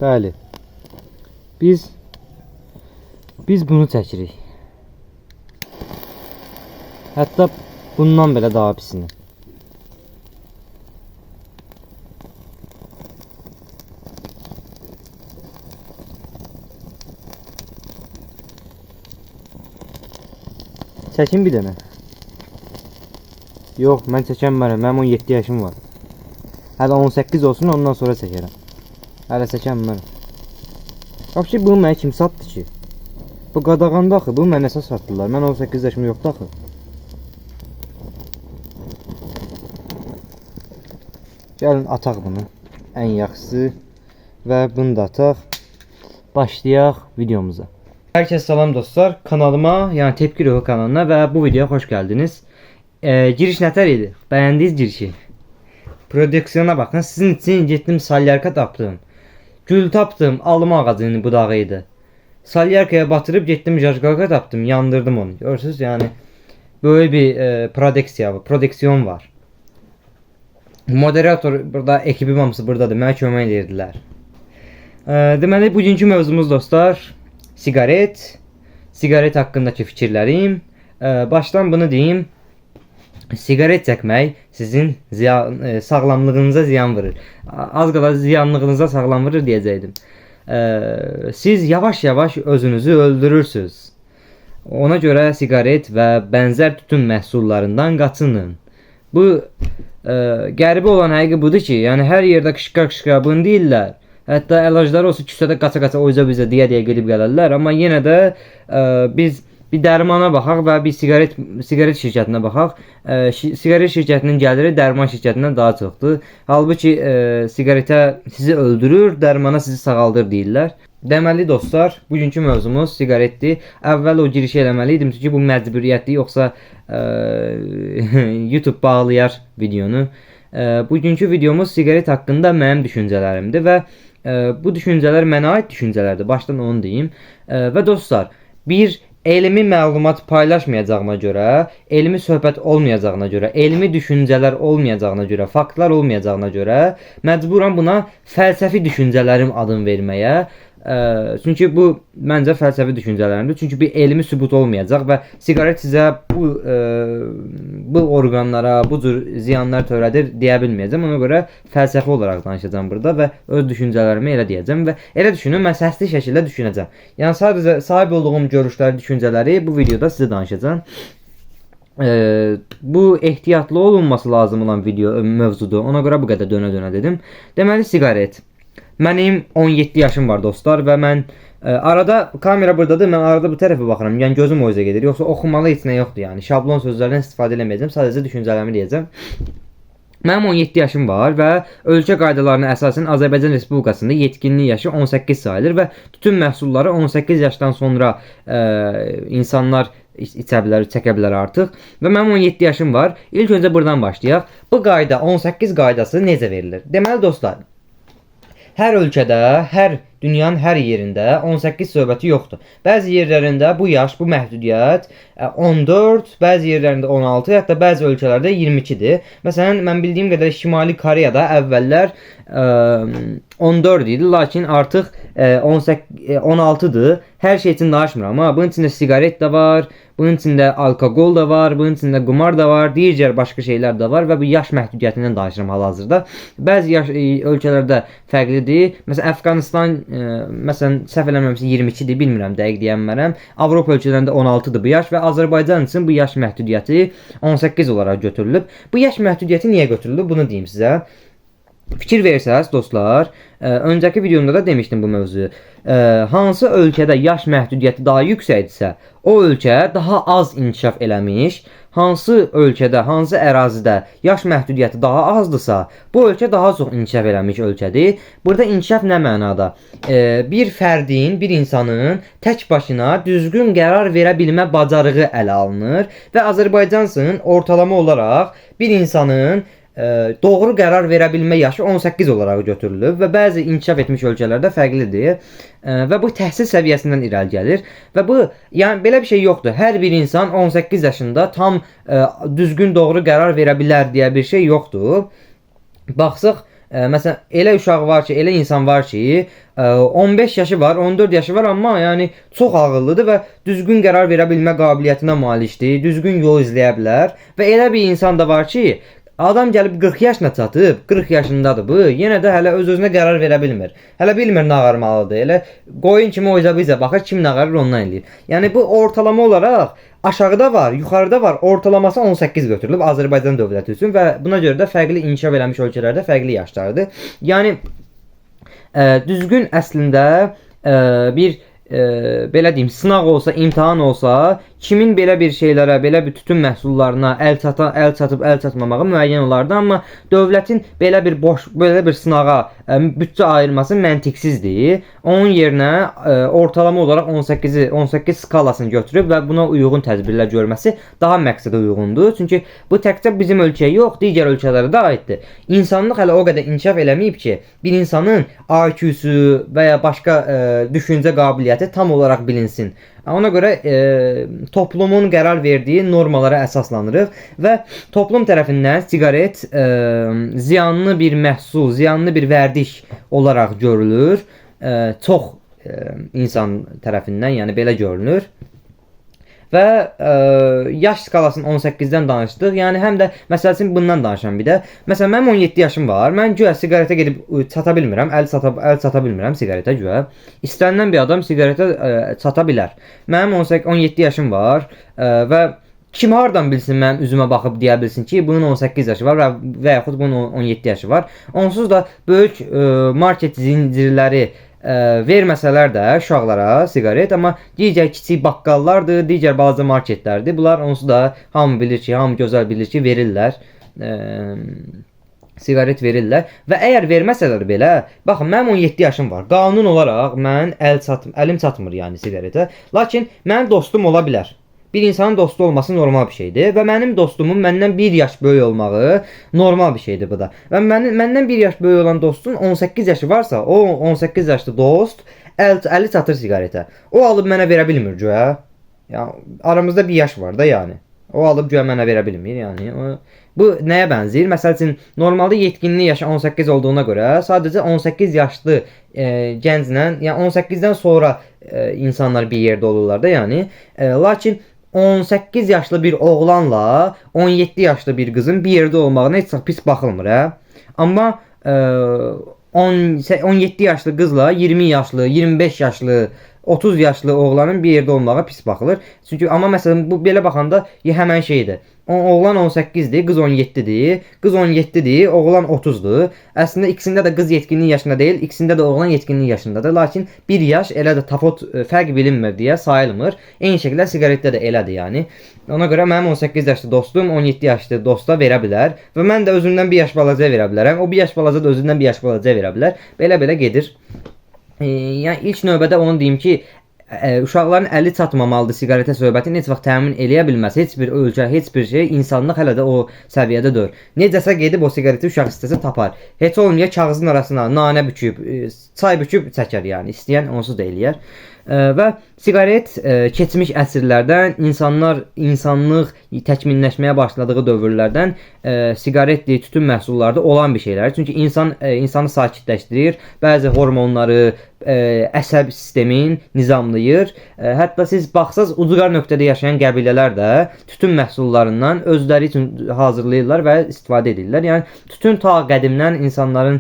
Bəli. Biz bunu çəkirik. Hətta bundan belə daha pisini. Çəkin bir dənə. Yox, mən çəkənmərəm. Mənim 17 yaşım var. Hələ 18 olsun, ondan sonra çəkərəm. Hələ çəkənmərəm. Vəbşi bunu mənə kim satdı ki? Bu qadağandı axı, bunu mənə əsas satdılar. Mən 18 yaşım yoxdu axı. Gəlin ataq bunu. Ən yaxşısı. Və bunu da ataq. Başlayaq videomuza. Herkese selam dostlar. Kanalıma, yani Tepki Ruhu kanalına ve bu videoya hoş geldiniz. Giriş nətər idi? Beğendiniz girişi? Prodüksiyona bakın. Sizin için getdim salyarka tapdım. Gül tapdım. Alma ağacının budağıydı. Salyarkaya batırıp getdim jajqalka tapdım. Yandırdım onu. Görürsünüz yani. Böyle bir prodüksiyon var. Moderator burada, ekibim hamısı buradadır. Mənə kömək edirdilər. Deməli bugünkü mövzumuz dostlar sigaret hakkındaki fikirlerim. Baştan bunu diyeyim. Sigaret çəkmək sizin sağlamlığınıza ziyan vurur. Az qala ziyanlığınıza sağlam vurur deyəcəkdim. Siz yavaş yavaş özünüzü öldürürsünüz. Ona göre sigaret ve benzer tütün məhsullarından qaçının. Bu qəribə olan həqiqi budur ki, yani her yerde qışqa bunu deyirlər. Hətta əlacları olsa küçədə qaça-qaça oyca bizə deyə gedib gələrlər. Amma yenə də biz bir dərmana baxaq və bir sigaret şirkətinə baxaq. Sigaret şirkətinin gəliri dərman şirkətindən daha çoxdur. Halbuki sigaretə sizi öldürür, dərmana sizi sağaldır deyirlər. Deməli dostlar, bugünkü mövzumuz sigaretdir. Əvvəl o girişi eləməliydim ki, bu məcburiyyətdir, yoxsa YouTube bağlayar videonu. Bugünkü videomuz sigaret haqqında mənim düşüncələrimdir və bu düşüncələr mənə aid düşüncələrdir. Başdan onu deyim. Və dostlar, bir elmi məlumat paylaşmayacağıma görə, elmi söhbət olmayacağına görə, elmi düşüncələr olmayacağına görə, faktlar olmayacağına görə məcburam buna fəlsəfi düşüncələrim adını verməyə. Çünkü bu məncə fəlsəfi düşüncələrimdir. Çünkü bir elmi sübut olmayacaq və sigaret sizə bu orqanlara, bu cür ziyanlar törədir deyə bilməyəcəm. Ona görə fəlsəfi olaraq danışacağım burada və öz düşüncələrimi elə deyəcəm və elə düşünün, mən səsli şəkildə düşünəcəm. Yəni sadəcə sahib olduğum görüşləri, düşüncələri bu videoda sizə danışacağım. Bu ehtiyatlı olunması lazım olan mövzudur. Ona görə bu qədər dönə-dönə dedim. Deməli sigaret. Mənim 17 yaşım var dostlar və mən arada kamera buradadır, mən arada bu tərəfə baxıram. Yəni gözüm o üzə gedir. Yoxsa oxumalı heç nə yoxdur yəni. Şablon sözlərdən istifadə eləməyəcəm, sadəcə düşüncələrimi deyəcəm. Mənim 17 yaşım var və ölkə qaydalarına əsasən Azərbaycan Respublikasında yetkinlik yaşı 18 sayılır və tütün məhsulları 18 yaşdan sonra insanlar içə bilər, çəkə bilər artıq. Və mənim 17 yaşım var. İlk öncə buradan başlayaq. Bu qayda 18 qaydası necə verilir? Deməli dostlar, hər ölkədə, dünyanın hər yerində 18 söhbəti yoxdur. Bəzi yerlərində bu yaş, bu məhdudiyyət 14, bəzi yerlərində 16, hətta bəzi ölkələrdə 22-dir. Məsələn, mən bildiyim qədər Şimali Koreyada əvvəllər 14 idi, lakin artıq 16-dır. Hər şey için danışmıram ama bunun içində sigaret də var, bunun içində alkoqol da var, bunun içində qumar da var, digər başqa şeylər də var və bu yaş məhdudiyyətindən danışıram hal-hazırda. Bəzi ölkələrdə fərqlidir. Məsələn, Əfqanistan məsələn səhv eləmirəmsə 22-dir, bilmirəm, dəqiq deyənmərəm. Avropa ölkələrində 16-dır bu yaş və Azərbaycan üçün bu yaş məhdudiyyəti 18 olaraq götürülüb. Bu yaş məhdudiyyəti niyə götürülüb? Bunu deyim sizə. Fikir versəz dostlar, öncəki videomda da demişdim bu mövzuyu. Hansı ölkədə yaş məhdudiyyəti daha yüksəkdirsə, o ölkə daha az inkişaf eləmiş. Hansı ölkədə, hansı ərazidə yaş məhdudiyyəti daha azdırsa, bu ölkə daha çox inkişaf eləmiş ölkədir. Burada inkişaf nə mənada? Bir fərdin, bir insanın tək başına düzgün qərar verə bilmə bacarığı ələ alınır və Azərbaycan üçün ortalama olaraq bir insanın doğru qərar verə bilmə yaşı 18 olaraq götürülüb və bəzi inkişaf etmiş ölkələrdə fərqlidir və bu təhsil səviyyəsindən irəli gəlir və bu, yəni belə bir şey yoxdur. Hər bir insan 18 yaşında tam düzgün doğru qərar verə bilər deyə bir şey yoxdur. Baxsaq Məsələn, elə uşaq var ki, elə insan var ki, 15 yaşı var, 14 yaşı var, amma yəni çox ağıllıdır və düzgün qərar verə bilmə qabiliyyətinə malikdir, düzgün yol izləyə bilər və elə bir insan da var ki, adam gəlib 40 yaşına çatıb, 40 yaşındadır bu, yenə də hələ öz-özünə qərar verə bilmir. Hələ bilmir nə ağarmalıdır. Elə qoyun kimi o bizə baxır, kim nə ağarır ondan eləyir. Yəni bu ortalama olaraq aşağıda var, yuxarıda var. Ortalaması 18 götürülüb Azərbaycan dövləti üçün və buna görə də fərqli inkişaf eləmiş ölkələrdə fərqli yaşlardır. Yəni düzgün əslində bir belə deyim, sınaq olsa, imtahan olsa, kimin belə bir şeylərə, belə bir tütün məhsullarına əl çatmamağı müəyyən olardı, amma dövlətin belə bir sınağa bütçə ayırması məntiqsizdir. Onun yerinə ortalama olaraq 18 skalasını götürüb və buna uyğun tədbirlər görməsi daha məqsədə uyğundur. Çünki bu təkcə bizim ölkəyə yox, digər ölkələrə də aiddir. İnsanlıq hələ o qədər inkişaf eləməyib ki, bir insanın IQ-su və ya başqa düşüncə qabiliyyəti tam olaraq bilinsin. Ona görə toplumun qərar verdiyi normalara əsaslanırıq və toplum tərəfindən siqaret ziyanlı bir məhsul, ziyanlı bir vərdiş olaraq görülür. Çox insan tərəfindən, yəni belə görünür. Və yaş skalasını 18-dən danışdıq. Yəni həm də məsələn bundan danışam bir də. Məsələn mənim 17 yaşım var. Mən güya siqaretə gedib çata bilmirəm, əl çata bilmirəm siqaretə güya. İstənilən bir adam siqaretə çata bilər. Mənim 17 yaşım var və kim hardan bilsin mənim üzümə baxıb deyə bilsin ki, bunun 18 yaşı var və yaxud bunun 17 yaşı var. Onsuz da böyük market zincirləri verməsələr də uşaqlara siqaret, amma digər kiçik baqqallardır, digər balaca marketlərdir. Bunlar onsuz da hamı bilir ki, hamı gözəl bilir ki, verirlər. Siqaret verirlər və əgər verməsələr belə, baxın mənim 17 yaşım var. Qanun olaraq mən əlim çatmır yəni siqaretə. Lakin mənim dostum ola bilər. Bir insanın dostu olması normal bir şeydir və mənim dostumun məndən 1 yaş böyük olmağı normal bir şeydir bu da. Və məndən 1 yaş böyük olan dostun 18 yaşı varsa, o 18 yaşlı dost əli çatır siqaretə. O alıb mənə verə bilmir güya. Yəni aramızda 1 yaş var da yəni. O alıb güya mənə verə bilmir yəni. Bu nəyə bənzəyir? Məsəl üçün normalda yetkinlik yaşı 18 olduğuna görə sadəcə 18 yaşlı gənclə, yəni 18-dən sonra insanlar bir yerdə olurlar da yəni. Lakin 18 yaşlı bir oğlanla 17 yaşlı bir qızın bir yerdə olmağına heç pis baxılmır, hə? Amma 17 yaşlı qızla 20 yaşlı, 25 yaşlı, 30 yaşlı oğlanın bir yerdə olmağa pis baxılır. Çünki amma məsələn bu belə baxanda həmən şeydir. Oğlan 18-dir, qız 17-dir. Qız 17-dir, oğlan 30-dur. Əslində ikisində də qız yetkinlik yaşında deyil, ikisində də oğlan yetkinlik yaşındadır. Lakin 1 yaş elə də tapot fərq bilinmir deyə sayılmır. Eyni şəkildə siqaretdə də elədir yəni. Ona görə mənim 18 yaşlı dostum 17 yaşlı dosta verə bilər və mən də özümdən 1 yaş balaca verə bilərəm. O 1 yaş balaca da özündən 1 yaş balaca verə bilər. Belə gedir. Yəni ilk növbədə onu deyim ki, uşaqların əli çatmamalıdır siqaretə söhbətini heç vaxt təmin eləyə bilməz. Heç bir ölkə, heç bir şey, insanlıq hələ də o səviyyədə deyil. Necəsə gedib o siqareti uşaq istəsə tapar. Heç olmaya kağızın arasına nanə büküb, çay büküb çəkər yəni. İstəyən onsuz da eləyər. Və siqaret keçmiş əsrlərdən insanlıq təkmilləşməyə başladığı dövrlərdən siqaretli, tütün məhsulları olan bir şeylər. Çünki insanı sakitləşdirir, bəzi hormonları, əsəb sistemin nizamlayır. Hətta siz baxsaz ucqar nöqtədə yaşayan qəbilələr də tütün məhsullarından özləri üçün hazırlayırlar və istifadə edirlər. Yəni tütün ta qədimdən insanların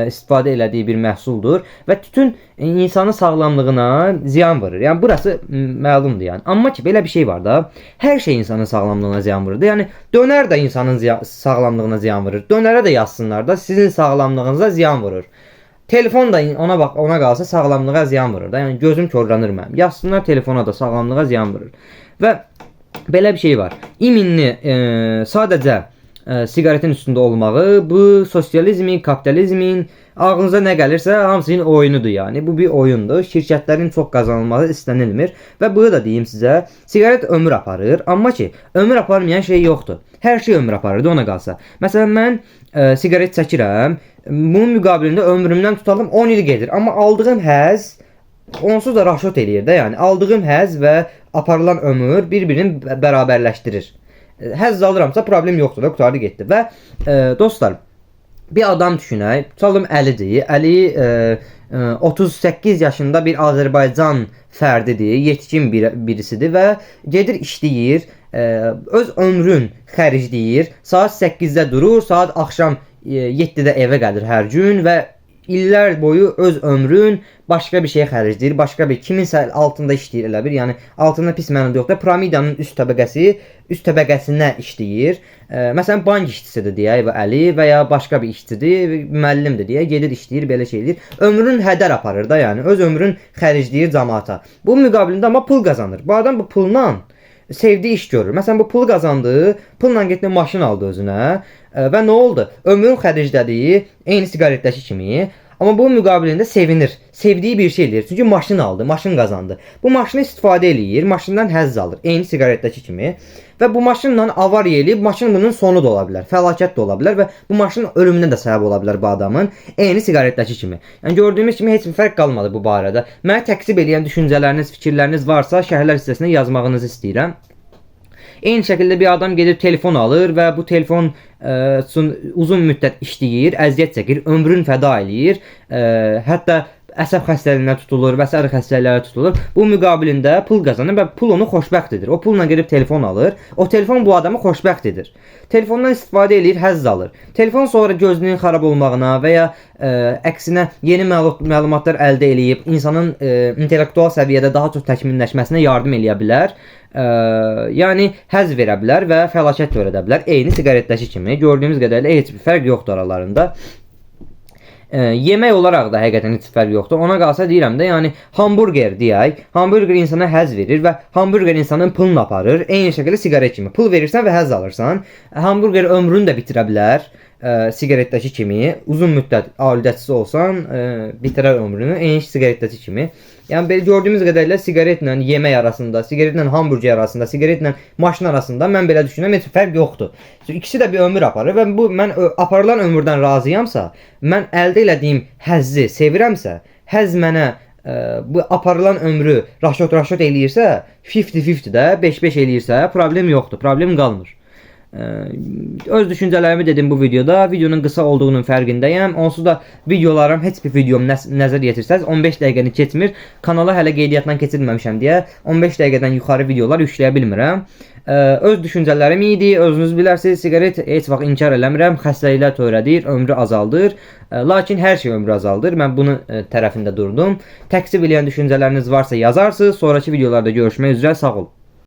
istifadə elədiyi bir məhsuldur və tütün insanın sağlamlığına ziyan vurur. Yəni burası məlumdur yəni. Amma ki belə bir şey var da, hər şey insanın sağlamlığına ziyan vurur. Yəni dönər də insanın sağlamlığına ziyan vurur. Dönərə də yazsınlar da sizin sağlamlığınıza ziyan vurur. Telefon da ona qalsa sağlamlığa ziyan vurur da. Yəni gözüm korlanır mənim. Yazsınlar telefona da sağlamlığa ziyan vurur. Və belə bir şey var. İminli sadəcə siqaretin üstündə olmağı bu sosializmin, kapitalizmin ağlınıza nə gəlirsə hamısının oyunudur yəni. Bu bir oyundur. Şirkətlərin çox qazanılması istənilmir və bunu da deyim sizə. Siqaret ömür aparır, amma ki ömür aparmayan şey yoxdur. Hər şey ömür aparırdı ona qalsa. Məsələn mən siqaret çəkirəm. Bunun müqabilində ömrümdən tutalım 10 il gedir. Amma aldığım həzz onsuz da raşot eləyir də yəni. Aldığım həzz və aparılan ömür bir-birini bərabərləşdirir. Həzz alıramsa problem yoxdur da, qutardı getdi. Və dostlar, Bir adam düşünək. Tutalım Əlidir. Əli 38 yaşında bir Azərbaycan fərdidir, yetkin birisidir və gedir işləyir, öz ömrün xərcləyir. Saat 8-də durur, saat axşam 7-də evə gəlir hər gün və illər boyu öz ömrün başqa bir şeyə xərcləyir, başqa bir kiminsə altında işləyir elə bir. Yəni altında pis mənada yox da, piramidanın üst təbəqəsinə işləyir. Məsələn, bank işçisidir deyək və Əli və ya başqa bir işçidir, müəllimdir deyək, gedir işləyir, belə şey eləyir. Ömrün hədər aparır da, yəni öz ömrün xərcləyir cəmaata. Bu müqabilində amma pul qazanır. Bu adam bu pulla sevdiyi iş görür. Məsələn, bu pulu qazandı, pulla getdi maşın aldı özünə və nə oldu? Ömrün xərclədiyi eyni siqaretdəki kimi, amma bu müqabilində sevinir. Sevdiyi bir şey eləyir. Çünki maşın aldı, maşın qazandı. Bu maşını istifadə eləyir, maşından həzz alır. Eyni siqaretdəki kimi. Və bu maşınla avariya eləyib, maşın bunun sonu da ola bilər, fəlakət də ola bilər və bu maşının ölümünə də səbəb ola bilər bu adamın. Eyni siqaretdəki kimi. Yəni gördüyümüz kimi heç bir fərq qalmadı bu barədə. Mənə təqsib eləyən düşüncələriniz, fikirləriniz varsa şərhlər hissəsinə yazmağınızı istəyirəm. Eyni şəkildə bir adam gedir telefon alır və bu telefon üçün uzun müddət işləyir, əziyyət çəkir, ömrün fəda eləyir, hətta əsəb xəstəliyinə tutulur və sair xəstəliklərə tutulur. Bu müqabilində pul qazanır və pul onu xoşbəxt edir. O pulla gedib telefon alır. O telefon bu adamı xoşbəxt edir. Telefondan istifadə edir, həzz alır. Telefon sonra gözünün xarab olmağına və ya əksinə yeni məlumatlar əldə eləyib insanın intellektual səviyyədə daha çox təkmilləşməsinə yardım eləyə bilər. Yəni həzz verə bilər və fəlakət törədə bilər. Eyni siqaretdəki kimi. Gördüyümüz qədərilə heç bir fərq yoxdur aralarında. Yemək olaraq da həqiqətən heç fərq yoxdur. Ona qalsa deyirəm də, yəni hamburger deyək. Hamburger insana həzz verir və hamburger insanın pulunu aparır. Eyni şəkildə siqaret kimi. Pul verirsən və həzz alırsan. Hamburger ömrünü də bitirə bilər. Siqaretdəki kimi. Uzun müddət aludəçisi olsan, bitirər ömrünü. Eyni siqaretdəki kimi. Yəni belə gördüyümüz qədərilə siqaretlə yemək arasında, siqaretlə hamburger arasında, siqaretlə maşın arasında mən belə düşünürəm, heç fərq yoxdur. İkisi də bir ömür aparır və mən aparılan ömürdən razıyamsa, mən əldə elədiyim həzzi sevirəmsə, həzz mənə bu aparılan ömrü raşot eləyirsə, 50-50 də 5-5 eləyirsə, problem yoxdur, problem qalmır. Öz düşüncələrimi dedim bu videoda. Videonun qısa olduğunun fərqindəyəm. Onsuz da videolarım, heç bir videom nəzər yetirsəz 15 dəqiqəni keçmir. Kanala hələ qeydiyyatdan keçirməmişəm deyə 15 dəqiqədən yuxarı videolar yükləyə bilmirəm. Öz düşüncələrim idi. Özünüz bilərsiniz, siqaret heç vaxt inkar eləmirəm. Xəstəliklər törədir, ömrü azaldır. Lakin hər şey ömrü azaldır. Mən bunun tərəfində durdum. Təqsib eləyən düşüncələriniz varsa yazarsınız. Sonraki videolarda görüşmək üzrə, sağ olun.